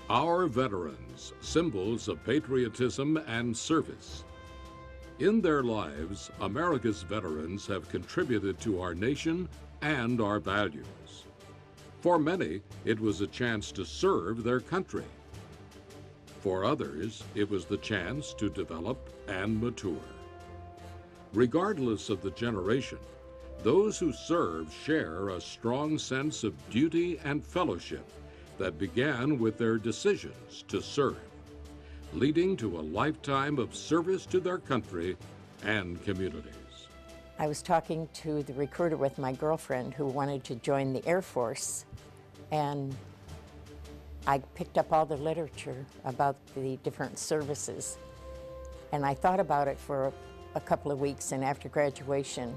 Our veterans, symbols of patriotism and service. In their lives, America's veterans have contributed to our nation and our values. For many, it was a chance to serve their country. For others, it was the chance to develop and mature. Regardless of the generation, those who serve share a strong sense of duty and fellowship that began with their decisions to serve, leading to a lifetime of service to their country and communities. I was talking to the recruiter with my girlfriend who wanted to join the Air Force, and I picked up all the literature about the different services, and I thought about it for a couple of weeks, and after graduation,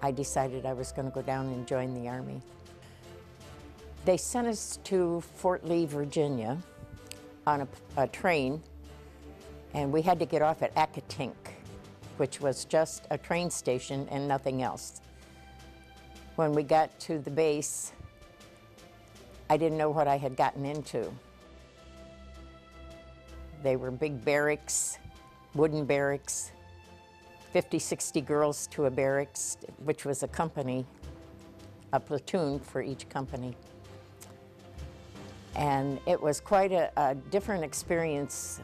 I decided I was going to go down and join the Army. They sent us to Fort Lee, Virginia on a train, and we had to get off at Accotink, which was just a train station and nothing else. When we got to the base, I didn't know what I had gotten into. They were big barracks, wooden barracks, 50, 60 girls to a barracks, which was a company, a platoon for each company. And it was quite a different experience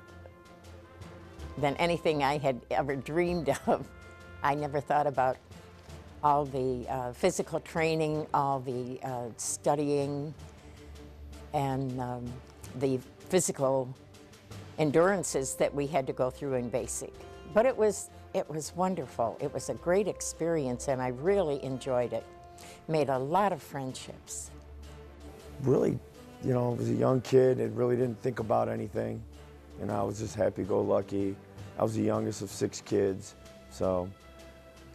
than anything I had ever dreamed of. I never thought about all the physical training, all the studying, and the physical endurances that we had to go through in basic. But it was wonderful. It was a great experience, and I really enjoyed it. Made a lot of friendships. Really, you know, I was a young kid and really didn't think about anything. You know, I was just happy-go-lucky. I was the youngest of 6 kids, so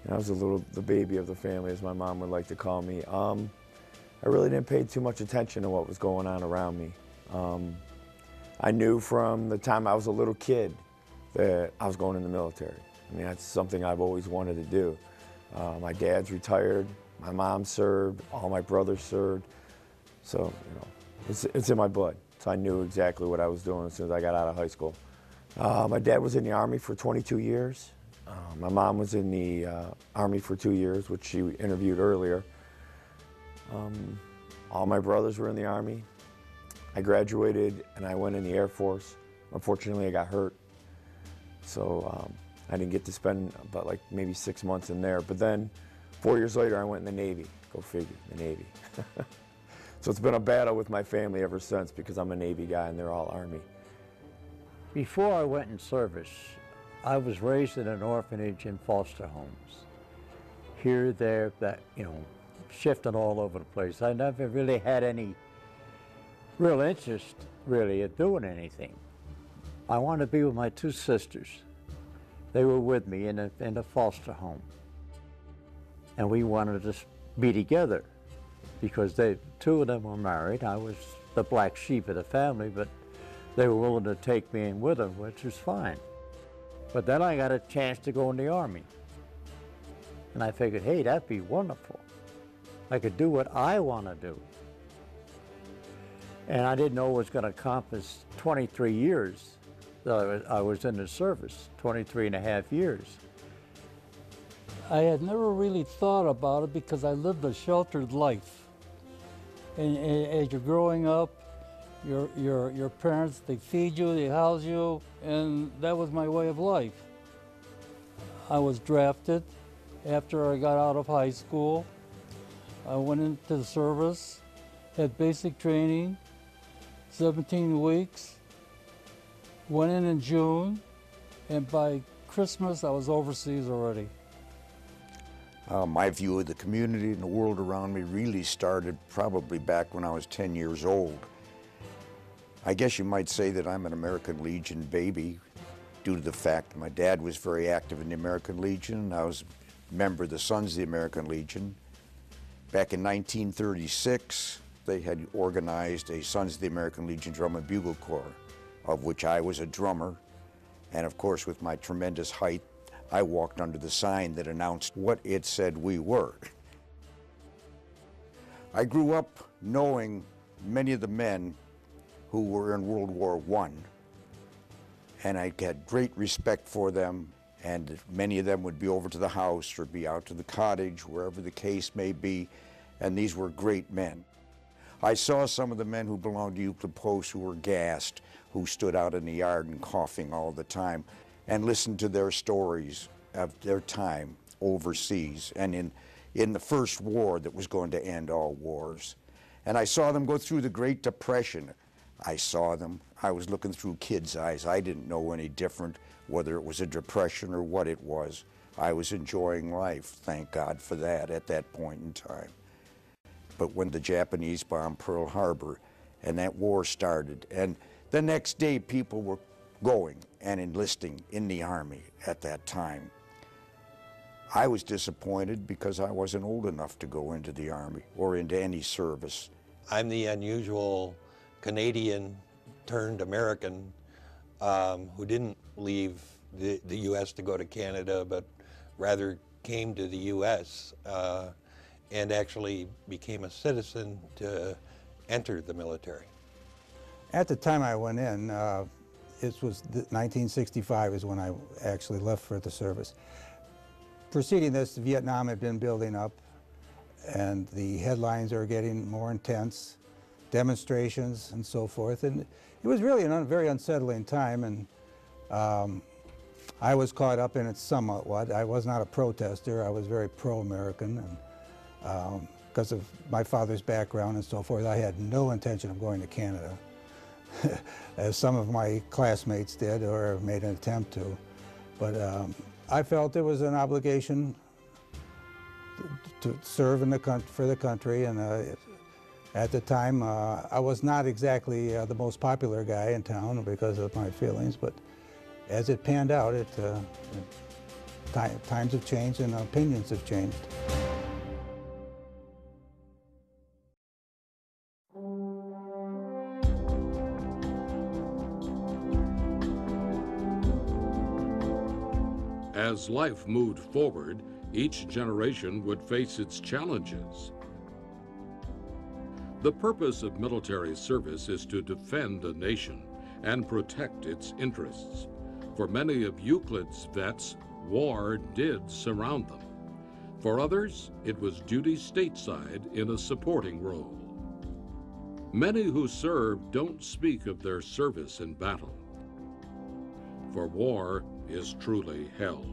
you know, I was the baby of the family, as my mom would like to call me. I really didn't pay too much attention to what was going on around me. I knew from the time I was a little kid that I was going in the military. I mean, that's something I've always wanted to do. My dad's retired, my mom served, all my brothers served, so you know, it's in my blood. So I knew exactly what I was doing as soon as I got out of high school. My dad was in the Army for 22 years. My mom was in the Army for 2 years, which she interviewed earlier. All my brothers were in the Army. I graduated and I went in the Air Force. Unfortunately, I got hurt. So I didn't get to spend but like maybe 6 months in there. But then 4 years later, I went in the Navy. Go figure, the Navy. So it's been a battle with my family ever since because I'm a Navy guy and they're all Army. Before I went in service, I was raised in an orphanage and foster homes. Here, there, that, you know, shifting all over the place. I never really had any real interest, really, in doing anything. I wanted to be with my 2 sisters. They were with me in a foster home. And we wanted to be together because 2 of them were married. I was the black sheep of the family, but they were willing to take me in with them, which was fine. But then I got a chance to go in the Army. And I figured, hey, that'd be wonderful. I could do what I want to do. And I didn't know it was going to encompass 23 years that I was in the service, 23 and a half years. I had never really thought about it because I lived a sheltered life. And as you're growing up, your parents, they feed you, they house you, and that was my way of life. I was drafted after I got out of high school. I went into the service, had basic training, 17 weeks, went in June, and by Christmas I was overseas already. My view of the community and the world around me really started probably back when I was 10 years old. I guess you might say that I'm an American Legion baby due to the fact that my dad was very active in the American Legion. I was a member of the Sons of the American Legion. Back in 1936, they had organized a Sons of the American Legion Drum and Bugle Corps, of which I was a drummer. And of course, with my tremendous height, I walked under the sign that announced what it said we were. I grew up knowing many of the men who were in World War I, and I had great respect for them, and many of them would be over to the house or be out to the cottage, wherever the case may be, and these were great men. I saw some of the men who belonged to Euclid Post who were gassed, who stood out in the yard and coughing all the time, and listened to their stories of their time overseas and in the first war that was going to end all wars. And I saw them go through the Great Depression. I saw them. I was looking through kids' eyes. I didn't know any different, whether it was a depression or what it was. I was enjoying life, thank God for that, at that point in time. But when the Japanese bombed Pearl Harbor and that war started, and the next day people were going and enlisting in the Army at that time, I was disappointed because I wasn't old enough to go into the Army or into any service. I'm the unusual Canadian turned American who didn't leave the U.S. to go to Canada, but rather came to the U.S. And actually became a citizen to enter the military. At the time I went in, it was 1965 is when I actually left for the service. Preceding this, Vietnam had been building up, and the headlines are getting more intense, demonstrations and so forth, and it was really a very unsettling time, and I was caught up in it somewhat. I was not a protester. I was very pro-American, and because of my father's background and so forth, I had no intention of going to Canada, as some of my classmates did or made an attempt to. But I felt it was an obligation to serve in for the country, and at the time I was not exactly the most popular guy in town because of my feelings, but as it panned out, times have changed and opinions have changed. As life moved forward, each generation would face its challenges. The purpose of military service is to defend a nation and protect its interests. For many of Euclid's vets, war did surround them. For others, it was duty stateside in a supporting role. Many who serve don't speak of their service in battle, for war is truly hell.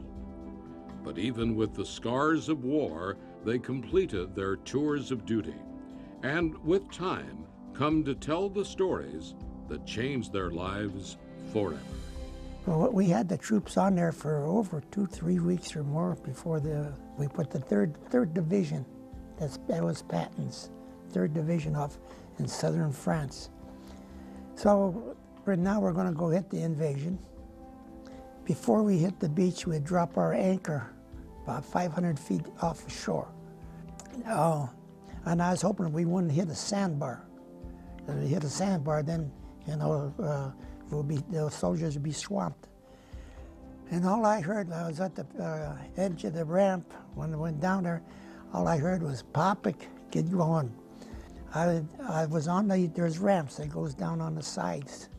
But even with the scars of war, they completed their tours of duty, and with time, come to tell the stories that changed their lives forever. Well, we had the troops on there for over 2-3 weeks or more before we put the third division, that was Patton's, 3rd Division off in southern France. So now we're going to go hit the invasion. Before we hit the beach, we'd drop our anchor about 500 feet off the shore. Oh, and I was hoping we wouldn't hit a sandbar. If we hit a sandbar, then, you know, the soldiers would be swamped. And all I heard, I was at the edge of the ramp when I went down there, all I heard was, "Pop it, get going." I was on there's ramps that goes down on the sides.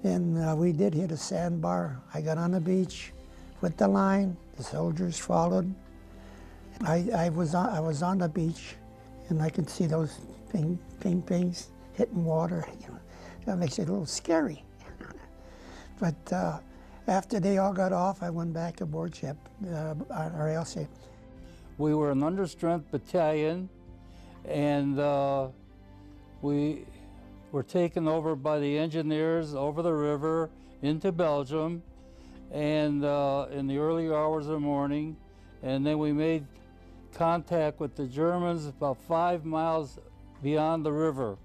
And we did hit a sandbar. I got on the beach with the line, the soldiers followed. I was on the beach, and I could see those pings hitting water. You know, that makes it a little scary. But after they all got off, I went back aboard ship, or else. We were an understrength battalion, and we were taken over by the engineers over the river into Belgium, and in the early hours of the morning, and then we made contact with the Germans about 5 miles beyond the river,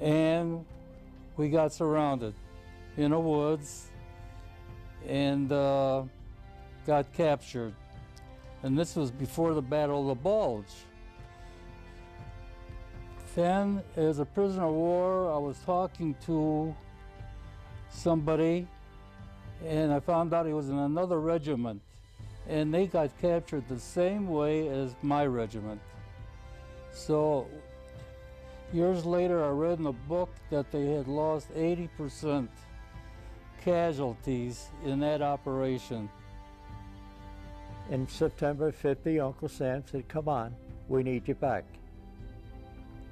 and we got surrounded in the woods and got captured. And this was before the Battle of the Bulge. Then, as a prisoner of war, I was talking to somebody, and I found out he was in another regiment, and they got captured the same way as my regiment. So years later, I read in a book that they had lost 80% casualties in that operation. In September of '50, Uncle Sam said, "Come on, we need you back."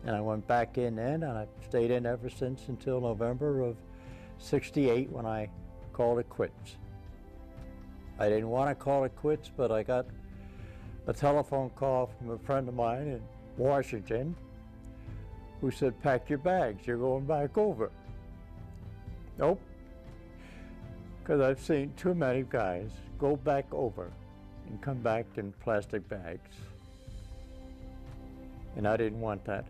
And I went back in then, and I've stayed in ever since until November of '68 when I called it quits. I didn't want to call it quits, but I got a telephone call from a friend of mine in Washington who said, "Pack your bags, you're going back over." Nope, because I've seen too many guys go back over and come back in plastic bags. And I didn't want that.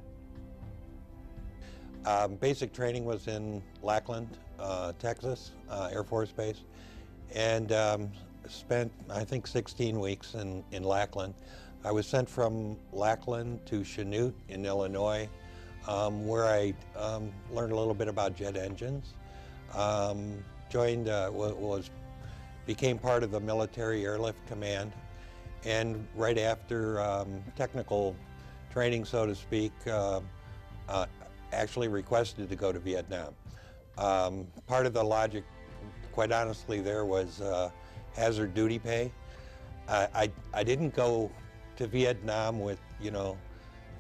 Basic training was in Lackland, Texas, Air Force Base, and spent, I think, 16 weeks in Lackland. I was sent from Lackland to Chanute in Illinois, where I learned a little bit about jet engines. Joined, became part of the Military Airlift Command, and right after technical training, so to speak, actually requested to go to Vietnam. Part of the logic, quite honestly, there was hazard duty pay. I didn't go to Vietnam with,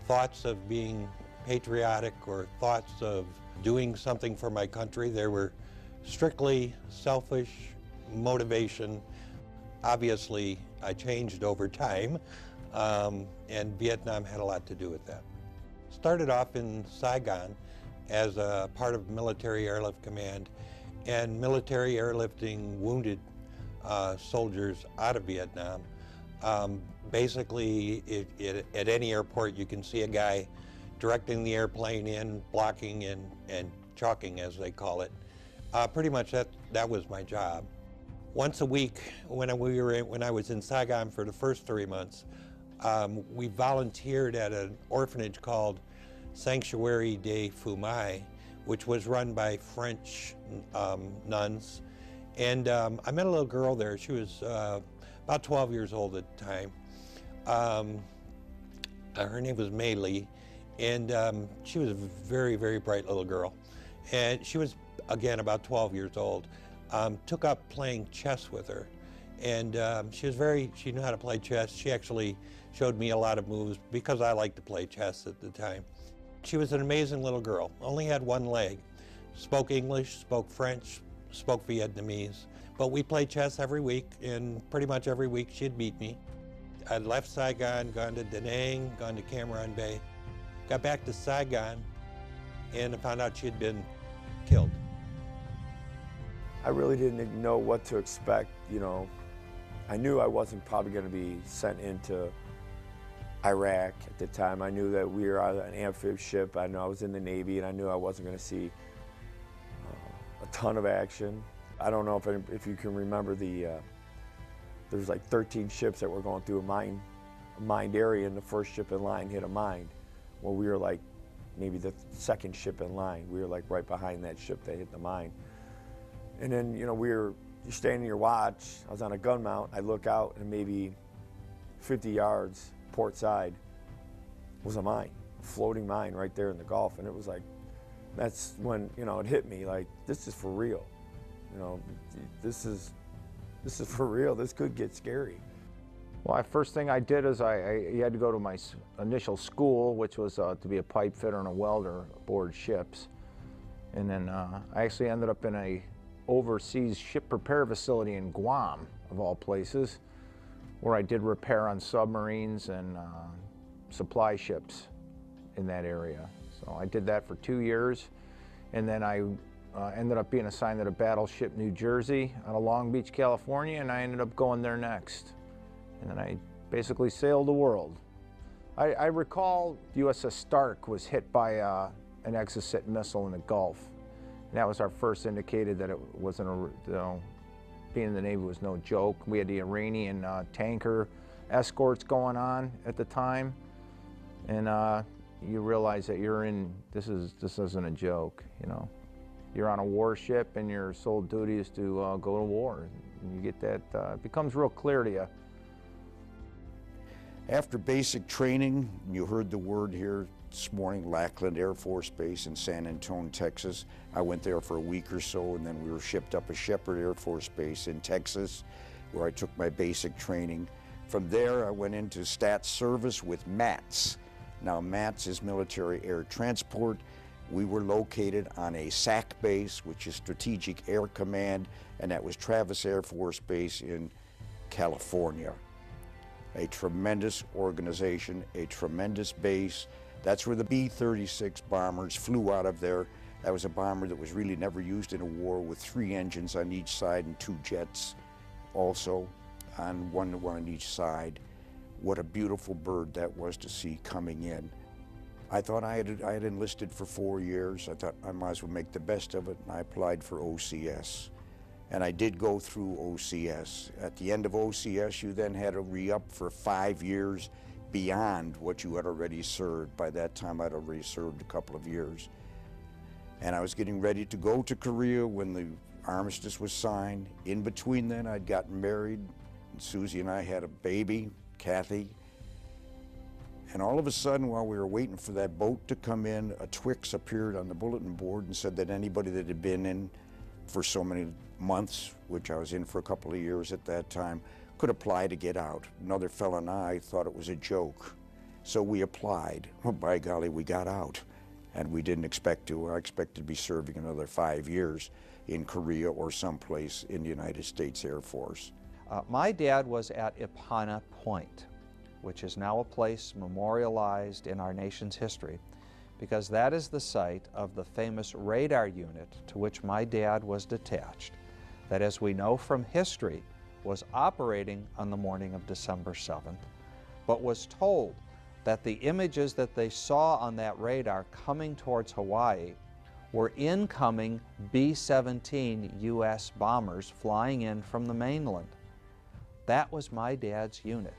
thoughts of being patriotic or thoughts of doing something for my country. They were strictly selfish motivation. Obviously, I changed over time, and Vietnam had a lot to do with that. Started off in Saigon as a part of Military Airlift Command and military airlifting wounded soldiers out of Vietnam. Basically, at any airport you can see a guy directing the airplane in, blocking and chalking, as they call it. Pretty much that was my job. Once a week, when I was in Saigon for the first 3 months, we volunteered at an orphanage called Sanctuary des Fumais, which was run by French nuns. And I met a little girl there. She was about 12 years old at the time. Her name was Mei Li, and she was a very, very bright little girl. And she was, again, about 12 years old. Took up playing chess with her. And she knew how to play chess. She actually showed me a lot of moves because I liked to play chess at the time. She was an amazing little girl, only had one leg. Spoke English, spoke French, spoke Vietnamese. But we played chess every week, and pretty much every week she'd beat me. I left Saigon, gone to Da Nang, gone to Cam Ranh Bay. Got back to Saigon, and I found out she had been killed. I really didn't know what to expect, I knew I wasn't probably going to be sent into Iraq at the time. I knew that we were on an amphib ship. I knew I was in the Navy, and I knew I wasn't going to see a ton of action. I don't know if you can remember there's like 13 ships that were going through a mined area, and the first ship in line hit a mine. Well, we were like maybe the second ship in line. We were like right behind that ship that hit the mine. And then, you're standing your watch. I was on a gun mount. I look out, and maybe 50 yards port side was a mine, a floating mine right there in the Gulf. And it was like, that's when, it hit me, like, this is for real. This is for real. This could get scary. Well, first thing I did is you had to go to my initial school, which was to be a pipe fitter and a welder aboard ships. And then I actually ended up in a overseas ship repair facility in Guam, of all places, where I did repair on submarines and supply ships in that area. So I did that for 2 years, and then I ended up being assigned to the battleship New Jersey out of Long Beach, California, and I ended up going there next. And then I basically sailed the world. I recall the USS Stark was hit by an Exocet missile in the Gulf. And that was our first indicated that it wasn't being in the Navy was no joke. We had the Iranian tanker escorts going on at the time, and you realize that you're in, this isn't a joke, you're on a warship and your sole duty is to go to war. And you get that, it becomes real clear to you. After basic training, you heard the word here this morning, Lackland Air Force Base in San Antonio, Texas. I went there for a week or so, and then we were shipped up to Shepherd Air Force Base in Texas, where I took my basic training. From there, I went into stat service with MATS. Now, MATS is Military Air Transport. We were located on a SAC base, which is Strategic Air Command, and that was Travis Air Force Base in California. A tremendous organization, a tremendous base. That's where the B-36 bombers flew out of there. That was a bomber that was really never used in a war, with 3 engines on each side and 2 jets also on one on each side. What a beautiful bird that was to see coming in. I thought I had enlisted for 4 years. I thought I might as well make the best of it, and I applied for OCS. And I did go through OCS. At the end of OCS, you then had to re-up for 5 years beyond what you had already served. By that time, I'd already served a couple of years. And I was getting ready to go to Korea when the armistice was signed. In between then, I'd gotten married, and Susie and I had a baby, Kathy. And all of a sudden, while we were waiting for that boat to come in, a Twix appeared on the bulletin board and said that anybody that had been in for so many months, which I was in for a couple of years at that time, could apply to get out. Another fellow and I thought it was a joke. So we applied. Well, by golly, we got out. And we didn't expect to. I expected to be serving another 5 years in Korea or someplace in the United States Air Force. My dad was at Ipana Point, which is now a place memorialized in our nation's history, because that is the site of the famous radar unit to which my dad was detached, that, as we know from history, was operating on the morning of December 7th, but was told that the images that they saw on that radar coming towards Hawaii were incoming B-17 U.S. bombers flying in from the mainland. That was my dad's unit,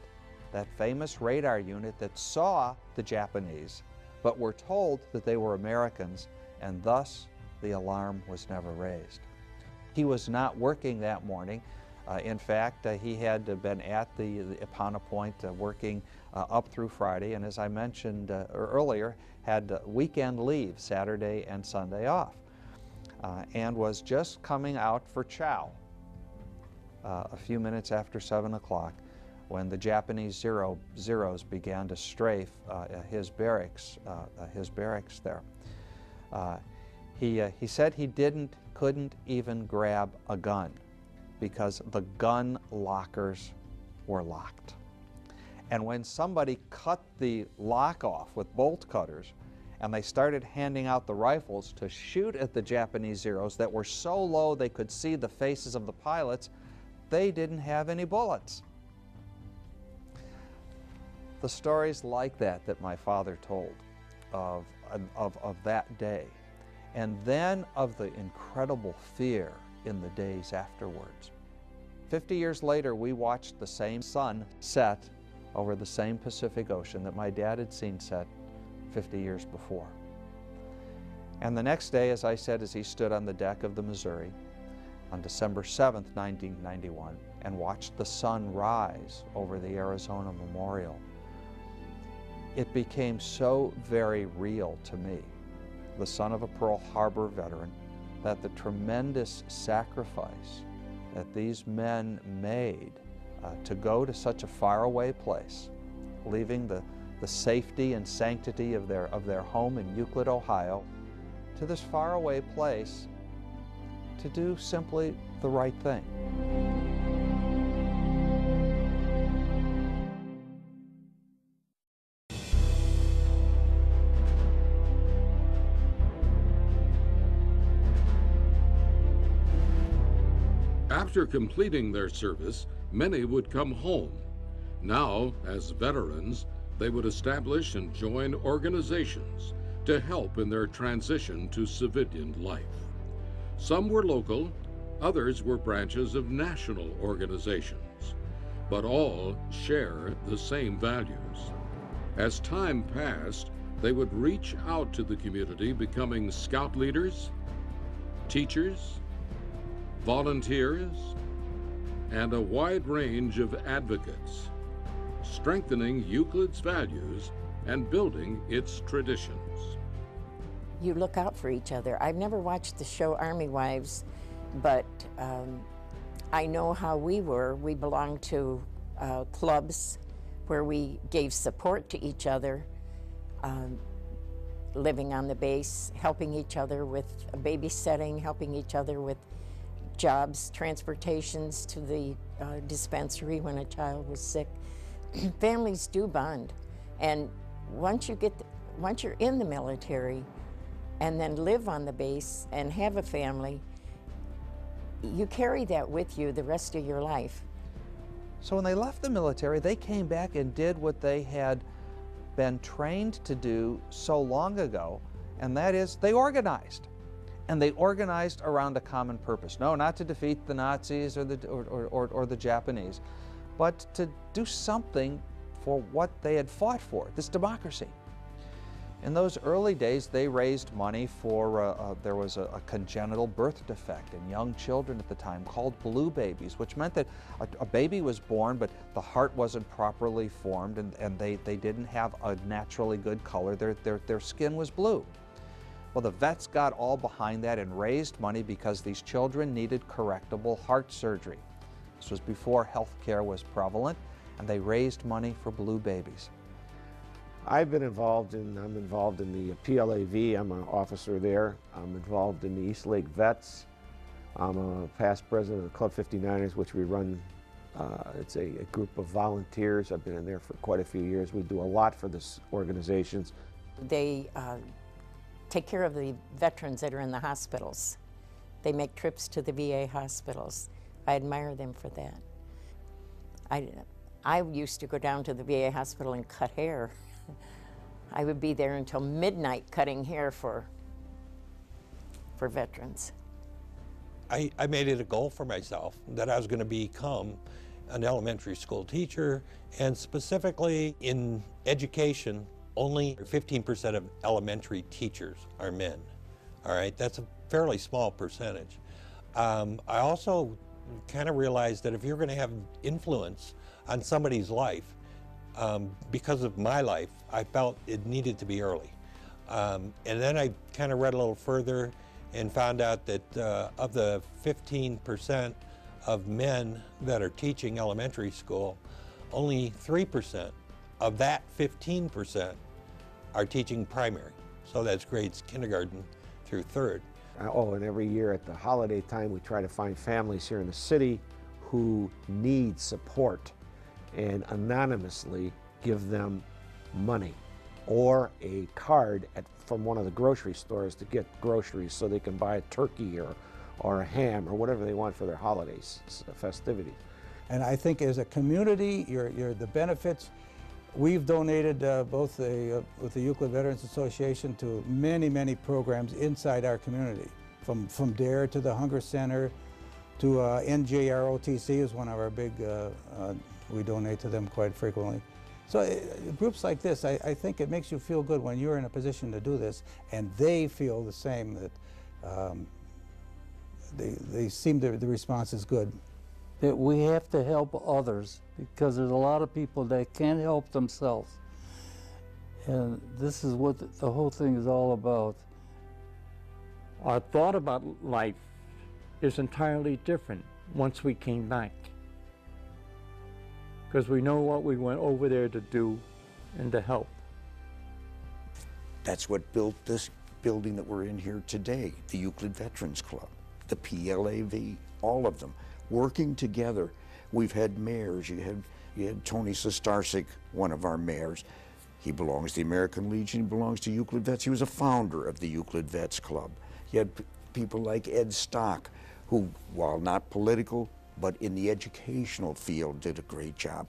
that famous radar unit that saw the Japanese, but were told that they were Americans, and thus the alarm was never raised. He was not working that morning. In fact, he had been at the Ipana Point working up through Friday, and as I mentioned earlier, had weekend leave, Saturday and Sunday off, and was just coming out for chow a few minutes after 7 o'clock when the Japanese Zeros began to strafe his barracks there. He said he couldn't even grab a gun because the gun lockers were locked. And when somebody cut the lock off with bolt cutters and they started handing out the rifles to shoot at the Japanese Zeros that were so low they could see the faces of the pilots, they didn't have any bullets. The stories like that my father told of that day, and then of the incredible fear in the days afterwards. 50 years later, we watched the same sun set over the same Pacific Ocean that my dad had seen set 50 years before. And the next day, as I said, as he stood on the deck of the Missouri on December 7th, 1991, and watched the sun rise over the Arizona Memorial, it became so very real to me, the son of a Pearl Harbor veteran, that the tremendous sacrifice that these men made to go to such a faraway place, leaving the safety and sanctity of their home in Euclid, Ohio, to this faraway place to do simply the right thing. After completing their service, many would come home. Now, as veterans, they would establish and join organizations to help in their transition to civilian life. Some were local, others were branches of national organizations, but all share the same values. As time passed, they would reach out to the community, becoming scout leaders, teachers, volunteers, and a wide range of advocates, strengthening Euclid's values and building its traditions. You look out for each other. I've never watched the show Army Wives, but I know how we were. We belonged to clubs where we gave support to each other, living on the base, helping each other with babysitting, helping each other with jobs, transportations to the dispensary when a child was sick. Families do bond, and once you're in the military and then live on the base and have a family, you carry that with you the rest of your life. So when they left the military, they came back and did what they had been trained to do so long ago, and that is they organized. And they organized around a common purpose. No, not to defeat the Nazis or the Japanese, but to do something for what they had fought for, this democracy. In those early days, they raised money for, there was a congenital birth defect in young children at the time called blue babies, which meant that a baby was born, but the heart wasn't properly formed, and they didn't have a naturally good color. Their skin was blue. Well, the vets got all behind that and raised money because these children needed correctable heart surgery. This was before health care was prevalent, and they raised money for blue babies. I'm involved in the PLAV. I'm an officer there. I'm involved in the East Lake Vets. I'm a past president of Club 59ers, which we run. It's a group of volunteers. I've been in there for quite a few years. We do a lot for this organizations. They take care of the veterans that are in the hospitals. They make trips to the VA hospitals. I admire them for that. I used to go down to the VA hospital and cut hair. I would be there until midnight cutting hair for veterans. I made it a goal for myself that I was going to become an elementary school teacher, and specifically in education, only 15% of elementary teachers are men. All right, that's a fairly small percentage. I also kind of realized that if you're going to have influence on somebody's life, because of my life, I felt it needed to be early. And then I kind of read a little further and found out that of the 15% of men that are teaching elementary school, only 3% of that 15% are teaching primary. So that's grades kindergarten through third. Oh, and every year at the holiday time, we try to find families here in the city who need support and anonymously give them money or a card from one of the grocery stores to get groceries so they can buy a turkey or a ham or whatever they want for their holidays, festivities. And I think as a community, the benefits, we've donated both with the Euclid Veterans Association to many, many programs inside our community, from DARE to the Hunger Center to NJROTC is one of our big, we donate to them quite frequently. So groups like this, I think it makes you feel good when you're in a position to do this, and they feel the same, that they seem the response is good. That we have to help others because there's a lot of people that can't help themselves. And this is what the whole thing is all about. Our thought about life is entirely different once we came back, because we know what we went over there to do and to help. That's what built this building that we're in here today, the Euclid Veterans Club, the PLAV, all of them working together. We've had mayors. You had Tony Sostarczyk, one of our mayors. He belongs to the American Legion, he belongs to Euclid Vets. He was a founder of the Euclid Vets Club. You had people like Ed Stock, who, while not political, but in the educational field, did a great job.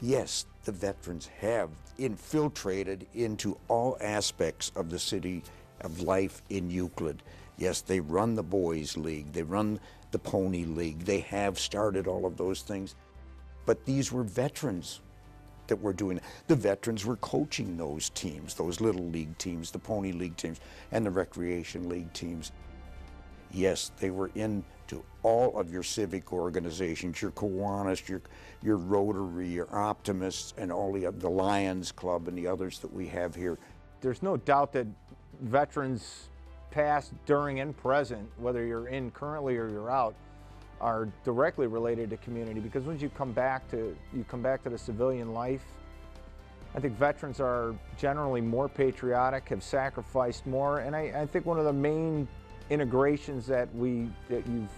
Yes, the veterans have infiltrated into all aspects of the city of life in Euclid. Yes, they run the Boys League, they run the Pony League, they have started all of those things. But these were veterans that were doing it. The veterans were coaching those teams, those Little League teams, the Pony League teams, and the Recreation League teams. Yes, they were into all of your civic organizations, your Kiwanis, your Rotary, your Optimists, and all the Lions Club and the others that we have here. There's no doubt that veterans past, during, and present, whether you're in currently or you're out, are directly related to community, because once you come back to the civilian life, I think veterans are generally more patriotic, have sacrificed more, and I think one of the main integrations that you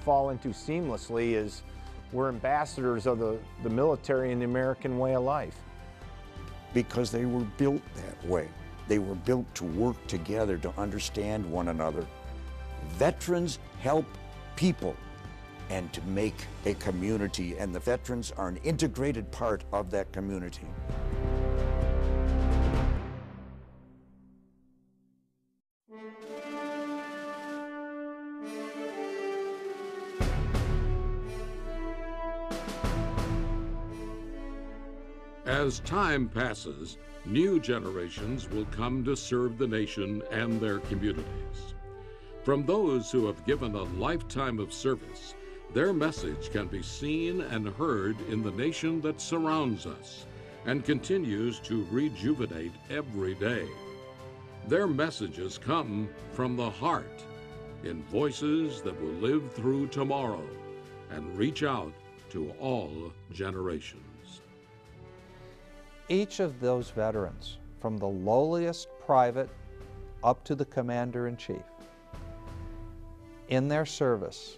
fall into seamlessly is we're ambassadors of the military and the American way of life. Because they were built that way. They were built to work together, to understand one another. Veterans help people and to make a community, and the veterans are an integrated part of that community. As time passes, new generations will come to serve the nation and their communities. From those who have given a lifetime of service, their message can be seen and heard in the nation that surrounds us and continues to rejuvenate every day. Their messages come from the heart, in voices that will live through tomorrow and reach out to all generations. Each of those veterans, from the lowliest private up to the commander-in-chief, in their service,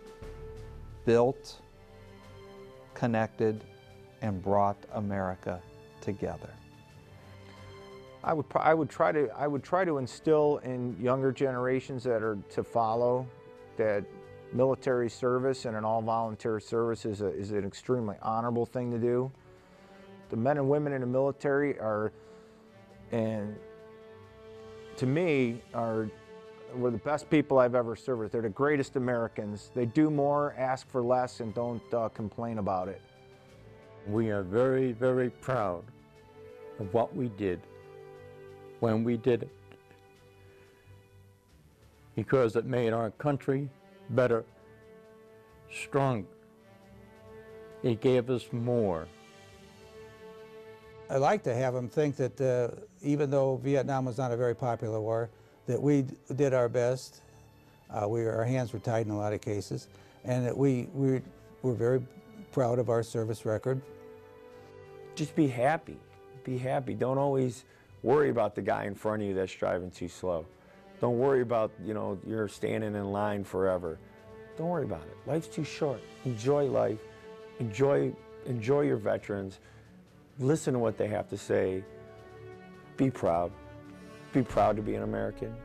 built, connected, and brought America together. I would try to instill in younger generations that are to follow that military service and an all-volunteer service is an extremely honorable thing to do. The men and women in the military and to me, were the best people I've ever served with. They're the greatest Americans. They do more, ask for less, and don't complain about it. We are very, very proud of what we did when we did it, because it made our country better, stronger. It gave us more. I like to have them think that even though Vietnam was not a very popular war, that we did our best. Our hands were tied in a lot of cases, and that we were very proud of our service record. Just be happy. Be happy. Don't always worry about the guy in front of you that's driving too slow. Don't worry about, you're standing in line forever. Don't worry about it. Life's too short. Enjoy life. Enjoy your veterans. Listen to what they have to say. Be proud. Be proud to be an American.